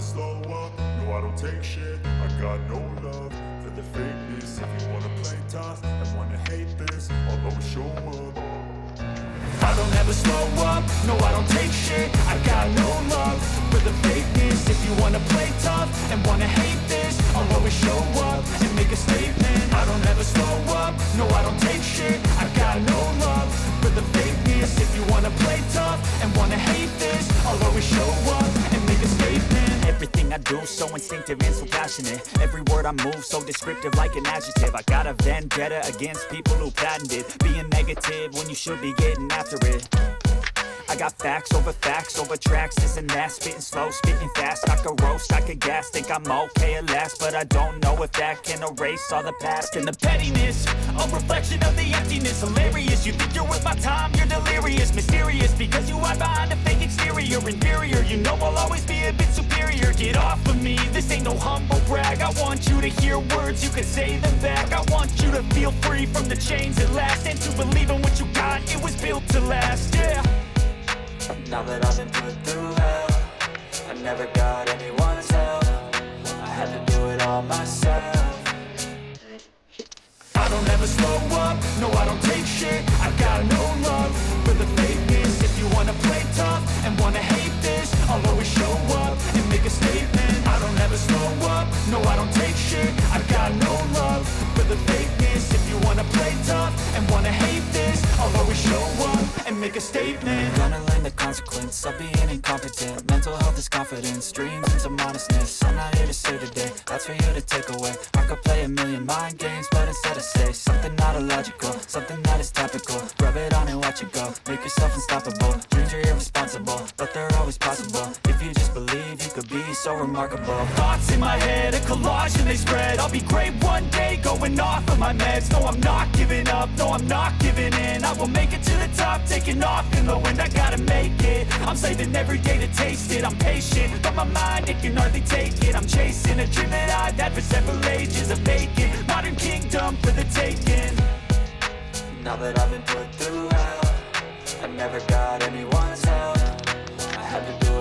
slow up, no I don't take shit. I got no love for the fakeness. If you wanna play tough and wanna hate this, I'll always show up. I don't ever slow up, no I don't take shit. I got no love for the fakeness. If you wanna play tough and wanna hate this, I'll always show up and make a statement. I don't ever slow up, no I don't take shit. I got no love for the fakeness. If you wanna play tough and wanna hate this, I'll always show up and make a statement. Everything I do, so instinctive and so passionate. Every word I move, so descriptive like an adjective. I got a vendetta against people who patented being negative when you should be getting after it. I got facts over tracks, this and that. Spitting slow, spitting fast. I could roast, I could gas. Think I'm okay at last, but I don't know if that can erase all the past. And the pettiness, a reflection of the emptiness. Hilarious, you think you're worth my time, you're delirious. Mysterious, because you hide behind a fake exterior. Inferior, you know I'll always be a bit superior. Get off of me, this ain't no humble brag. I want you to hear words, you can say them back. I want you to feel free from the chains at last, and to believe in what you got, it was built to last, yeah. Now that I've been put through hell, I never got anyone's help. I had to do it all myself. I don't ever slow up, no I don't take shit. I got no love for the fakeness. If you wanna play tough and wanna hate this, I'll always show up and make a statement. I don't ever slow up, no I don't take shit. I got no love for the fakeness. If you wanna play tough and wanna hate this, I'll always show up and make a statement. Gonna learn the consequence of being incompetent. Mental health is confidence, dreams into modestness. I'm not here to say today, that's for you to take away. I could play a million mind games, but instead I say something not illogical, something that is topical. Rub it on and watch it go, make yourself unstoppable. Dreams are irresponsible, but they're always possible. If you just believe, you could be so remarkable. Thoughts in my head, a collage and they spread. I'll be great one day, going off of my meds. No, I'm not giving up, no, I'm not giving in. I will make it to the top, taking off in the wind. I gotta make it, I'm saving every day to taste it. I'm patient, but my mind, it can hardly take it. I'm chasing a dream that I've had for several ages. A vacant, modern kingdom for the taking. Now that I've been put through hell, I never got anyone's help. I had to do